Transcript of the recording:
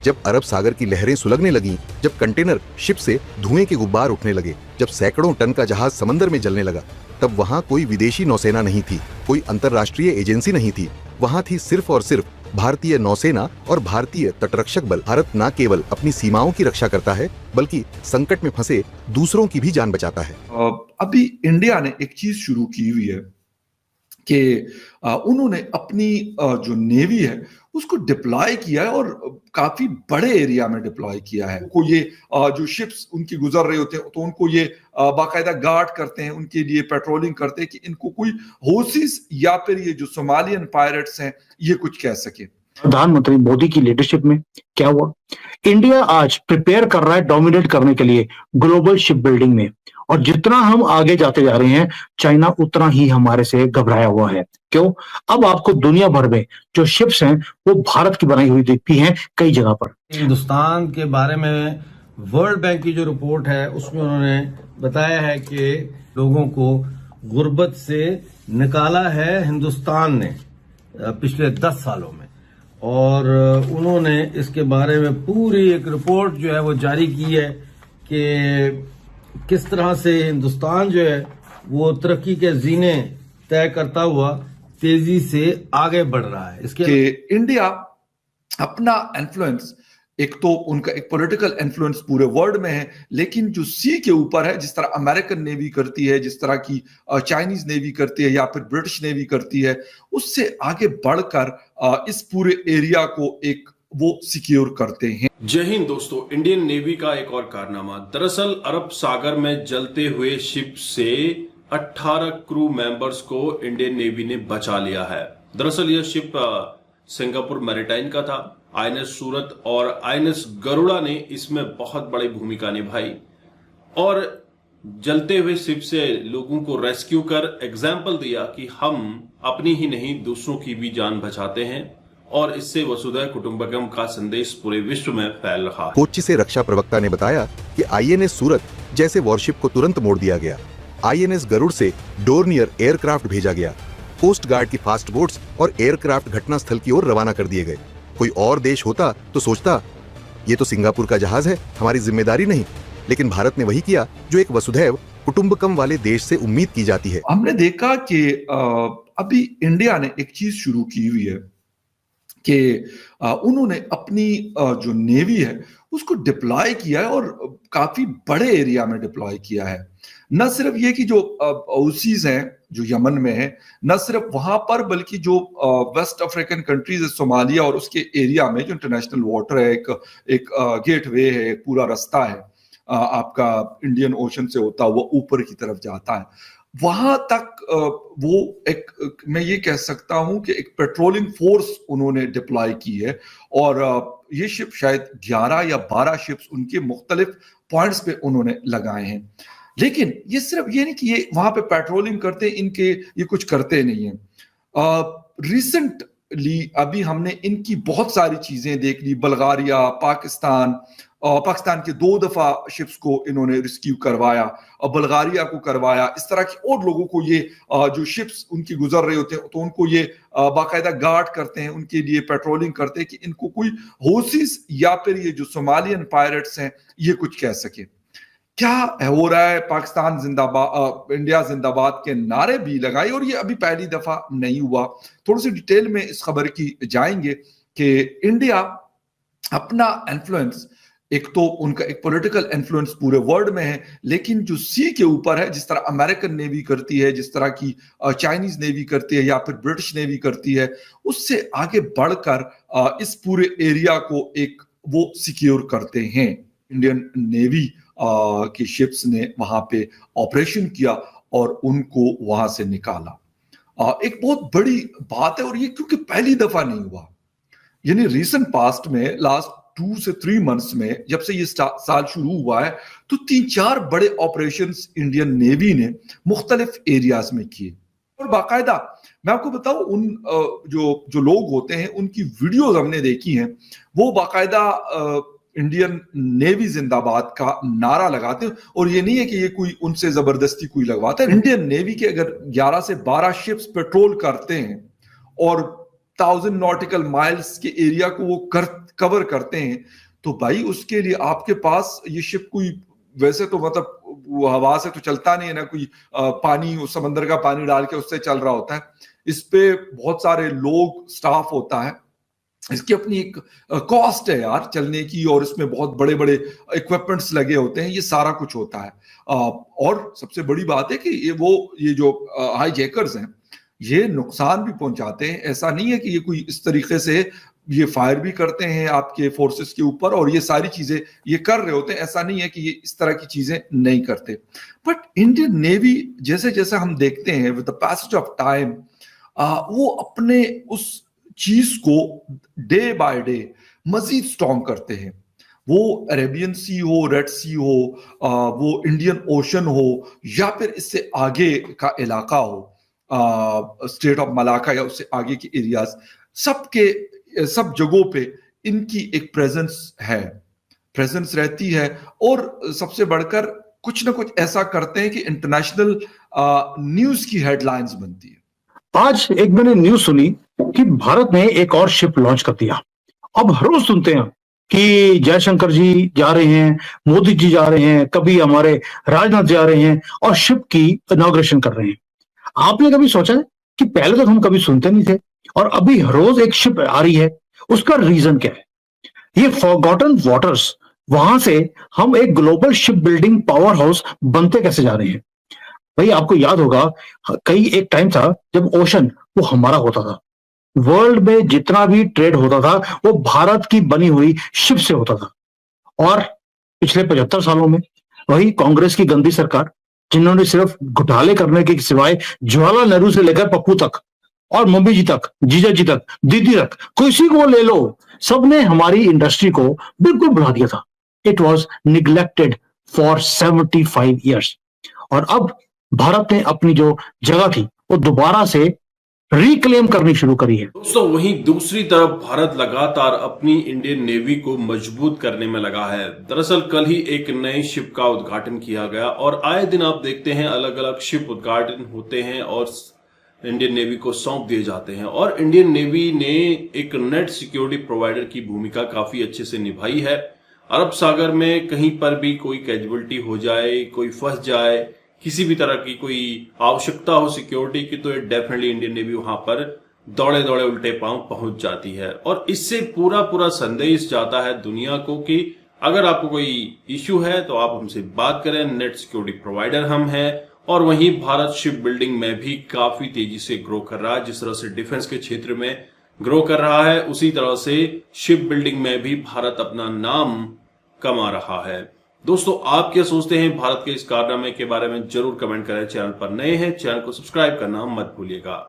जब अरब सागर की लहरें सुलगने लगीं, जब कंटेनर शिप से धुएं के गुब्बार उठने लगे, जब सैकड़ों टन का जहाज समंदर में जलने लगा, तब वहां कोई विदेशी नौसेना नहीं थी, कोई अंतर्राष्ट्रीय एजेंसी नहीं थी। वहां थी सिर्फ और सिर्फ भारतीय नौसेना और भारतीय तटरक्षक बल। भारत न केवल अपनी सीमाओं की रक्षा करता है, बल्कि संकट में फंसे दूसरों की भी जान बचाता है। अभी इंडिया ने एक चीज शुरू की हुई है कि उन्होंने अपनी जो नेवी है उसको डिप्लॉय किया है और काफी बड़े एरिया में डिप्लॉय किया है। को ये जो शिप्स उनकी गुजर रहे होते हैं तो उनको ये बाकायदा गार्ड करते हैं, उनके लिए पेट्रोलिंग करते हैं कि इनको कोई होसिस या फिर ये जो सोमालियन पायरेट्स हैं ये कुछ कह सके। प्रधानमंत्री मोदी की लीडरशिप में क्या हुआ? इंडिया आज प्रिपेयर कर रहा है डोमिनेट करने के लिए ग्लोबल शिप बिल्डिंग में, और जितना हम आगे जाते जा रहे हैं चाइना उतना ही हमारे से घबराया हुआ है। क्यों? अब आपको दुनिया भर में जो शिप्स हैं वो भारत की बनाई हुई दिखती हैं कई जगह पर। हिंदुस्तान के बारे में वर्ल्ड बैंक की जो रिपोर्ट है उसमें उन्होंने बताया है कि लोगों को गुर्बत से निकाला है हिंदुस्तान ने पिछले 10 सालों में, और उन्होंने इसके बारे में पूरी एक रिपोर्ट जो है वो जारी की है कि किस तरह से हिंदुस्तान जो है वो तरक्की के जीने तय करता हुआ तेजी से आगे बढ़ रहा है। इसके इंडिया अपना इन्फ्लुएंस, एक तो उनका एक पॉलिटिकल इन्फ्लुएंस पूरे वर्ल्ड में है, लेकिन जो सी के ऊपर है, जिस तरह अमेरिकन नेवी करती है, जिस तरह की चाइनीज नेवी करती है या फिर ब्रिटिश नेवी करती है, उससे आगे बढ़कर इस पूरे एरिया को एक वो सिक्योर करते हैं। जय हिंद दोस्तों, इंडियन नेवी का एक और कारनामा। दरअसल अरब सागर में जलते हुए शिप से 18 क्रू मेंबर्स को इंडियन नेवी ने बचा लिया है। दरअसल यह शिप सिंगापुर मैरिटाइम का था। आईएनएस सूरत और आईएनएस गरुड़ा ने इसमें बहुत बड़ी भूमिका निभाई और जलते हुए शिप से लोगों को रेस्क्यू कर एग्जाम्पल दिया कि हम अपनी ही नहीं दूसरों की भी जान बचाते हैं, और इससे वसुधैव कुटुंबकम का संदेश पूरे विश्व में फैल रहा है। कोच्चि से रक्षा प्रवक्ता ने बताया कि आईएनएस सूरत जैसे वॉरशिप को तुरंत मोड़ दिया गया। आईएनएस गरुड़ से डोर्नियर एयरक्राफ्ट भेजा गया। कोस्ट गार्ड की फास्ट बोट्स और एयरक्राफ्ट घटनास्थल की ओर रवाना कर दिए गए। कोई और देश होता तो सोचता ये तो सिंगापुर का जहाज है, हमारी जिम्मेदारी नहीं, लेकिन भारत ने वही किया जो एक वसुधैव कुटुंबकम वाले देश से उम्मीद की जाती है। हमने देखा कि अभी इंडिया ने एक चीज शुरू की हुई है कि उन्होंने अपनी जो नेवी है उसको डिप्लॉय किया है और काफी बड़े एरिया में डिप्लॉय किया है। न सिर्फ ये कि जो ओसीज हैं जो यमन में है, न सिर्फ वहां पर, बल्कि जो वेस्ट अफ्रीकन कंट्रीज है, सोमालिया और उसके एरिया में जो इंटरनेशनल वाटर है, एक गेटवे है, एक पूरा रास्ता है आपका इंडियन ओशन से होता हुआ ऊपर की तरफ जाता है, वहां तक वो एक मैं ये कह सकता हूं कि एक पेट्रोलिंग फोर्स उन्होंने डिप्लॉय की है। और ये शिप शायद 11 या 12 शिप्स उनके मुख्तलिफ पॉइंट्स पे उन्होंने लगाए हैं। लेकिन ये सिर्फ ये नहीं कि ये वहां पे पेट्रोलिंग करते, इनके ये कुछ करते नहीं है। रिसेंटली अभी हमने इनकी बहुत सारी चीजें देख ली। बल्गारिया, पाकिस्तान के 2 दफा शिप्स को इन्होंने रिस्क्यू करवाया और बल्गारिया को करवाया। इस तरह की और लोगों को ये जो शिप्स उनकी गुजर रहे होते हैं तो उनको ये बाकायदा गार्ड करते हैं, उनके लिए पेट्रोलिंग करते हैं कि इनको कोई होसिस या फिर ये जो सोमालियन पायरेट्स हैं ये कुछ कह सके। क्या हो रहा है? पाकिस्तान जिंदाबाद, इंडिया जिंदाबाद के नारे भी लगाए, और ये अभी पहली दफा नहीं हुआ। थोड़ी सी डिटेल में इस खबर की जाएंगे कि इंडिया अपना इन्फ्लुएंस, एक तो उनका एक पॉलिटिकल इन्फ्लुएंस पूरे वर्ल्ड में है, लेकिन जो सी के ऊपर है, जिस तरह अमेरिकन नेवी करती है, जिस तरह की चाइनीज नेवी करती है या फिर ब्रिटिश नेवी करती है, उससे आगे बढ़कर इस पूरे एरिया को एक वो सिक्योर करते हैं। इंडियन नेवी की शिप्स ने वहां पे ऑपरेशन किया और उनको वहां से निकाला। एक बहुत बड़ी बात है, और ये क्योंकि पहली दफा नहीं हुआ, यानी रीसेंट पास्ट में लास्ट 2 से 3 मंथ्स में जब से ये साल शुरू हुआ है तो 3-4 बड़े ऑपरेशंस इंडियन नेवी ने मुख्तलिफ एरियाज में किए। और बाकायदा मैं आपको बताऊं, उन जो लोग होते हैं उनकी वीडियोस हमने देखी हैं, वो बाकायदा इंडियन नेवी जिंदाबाद का नारा लगाते हैं। और ये नहीं है कि ये कोई उनसे जबरदस्ती कोई लगवाता है। इंडियन नेवी के अगर 11 से 12 शिप्स पेट्रोल करते हैं और 1000 नॉटिकल माइल्स के एरिया को वो कवर करते हैं, तो भाई उसके लिए आपके पास ये शिप कोई वैसे तो मतलब वो हवा से तो चलता नहीं है ना, कोई पानी, उस समंदर का पानी डाल के उससे चल रहा होता है। इस पे बहुत सारे लोग, स्टाफ होता है, इसकी अपनी एक कॉस्ट है यार चलने की, और इसमें बहुत बड़े बड़े इक्विपमेंट्स लगे होते हैं, ये सारा कुछ होता है। और सबसे बड़ी बात है कि ये जो हाईजैकर्स हैं ये नुकसान भी पहुंचाते हैं। ऐसा नहीं है कि ये कोई इस तरीके से ये फायर भी करते हैं आपके फोर्सेस के ऊपर और ये सारी चीजें ये कर रहे होते हैं, ऐसा नहीं है कि ये इस तरह की चीजें नहीं करते। बट इंडियन नेवी जैसे जैसे हम देखते हैं with the passage of time, वो अपने उस चीज को डे बाय डे मजीद स्ट्रॉन्ग करते हैं। वो अरेबियन सी हो, रेड सी हो, वो इंडियन ओशन हो, या फिर इससे आगे का इलाका हो, स्टेट ऑफ मलाका या उससे आगे के एरियाज, सब जगहों पे इनकी एक प्रेजेंस रहती है। और सबसे बढ़कर कुछ ना कुछ ऐसा करते हैं कि इंटरनेशनल न्यूज की हेडलाइंस बनती है। आज एक मैंने न्यूज सुनी कि भारत ने एक और शिप लॉन्च कर दिया। अब हर रोज सुनते हैं कि जयशंकर जी जा रहे हैं, मोदी जी जा रहे हैं, कभी हमारे राजनाथ जा रहे हैं और शिप की इनॉग्रेशन कर रहे हैं। आपने कभी सोचा है कि पहले तो हम कभी सुनते नहीं थे और अभी हर रोज एक शिप आ रही है? उसका रीजन क्या है? ये फॉरगॉटन वाटर्स, वहां से हम एक global ship building power house बनते कैसे जा रहे हैं? भाई आपको याद होगा, कई एक टाइम था जब ओशन वो हमारा होता था। वर्ल्ड में जितना भी ट्रेड होता था वो भारत की बनी हुई शिप से होता था। और पिछले 75 सालों में वही कांग्रेस की गंदी सरकार, जिन्होंने सिर्फ घोटाले करने के सिवाय जवाहरलाल नेहरू से लेकर पप्पू तक और मम्मी जी तक, जीजा जी तक, दीदी तक, किसी को ले लो, सबने हमारी इंडस्ट्री को बिल्कुल भुला दिया था। It was neglected for 75 years. और अब भारत ने अपनी जो जगह थी वो दोबारा से रिक्लेम करनी शुरू करी है। दोस्तों, वहीं दूसरी तरफ भारत लगातार अपनी इंडियन नेवी को मजबूत करने में लगा है। दरअसल कल ही एक नए शिप का उद्घाटन किया गया और आए दिन आप देखते हैं अलग अलग शिप उद्घाटन होते हैं और इंडियन नेवी को सौंप दिए जाते हैं। और इंडियन नेवी ने एक नेट सिक्योरिटी प्रोवाइडर की भूमिका काफी अच्छे से निभाई है। अरब सागर में कहीं पर भी कोई कैजुअलिटी हो जाए, कोई फंस जाए, किसी भी तरह की कोई आवश्यकता हो सिक्योरिटी की, तो ये डेफिनेटली इंडियन नेवी वहां पर दौड़े दौड़े उल्टे पांव पहुंच जाती है। और इससे पूरा संदेश जाता है दुनिया को कि अगर आपको कोई इश्यू है तो आप हमसे बात करें, नेट सिक्योरिटी प्रोवाइडर हम हैं। और वहीं भारत शिप बिल्डिंग में भी काफी तेजी से ग्रो कर रहा है। जिस तरह से डिफेंस के क्षेत्र में ग्रो कर रहा है, उसी तरह से शिप बिल्डिंग में भी भारत अपना नाम कमा रहा है। दोस्तों, आप क्या सोचते हैं भारत के इस कारनामे के बारे में? जरूर कमेंट करें। चैनल पर नए हैं, चैनल को सब्सक्राइब करना मत भूलिएगा।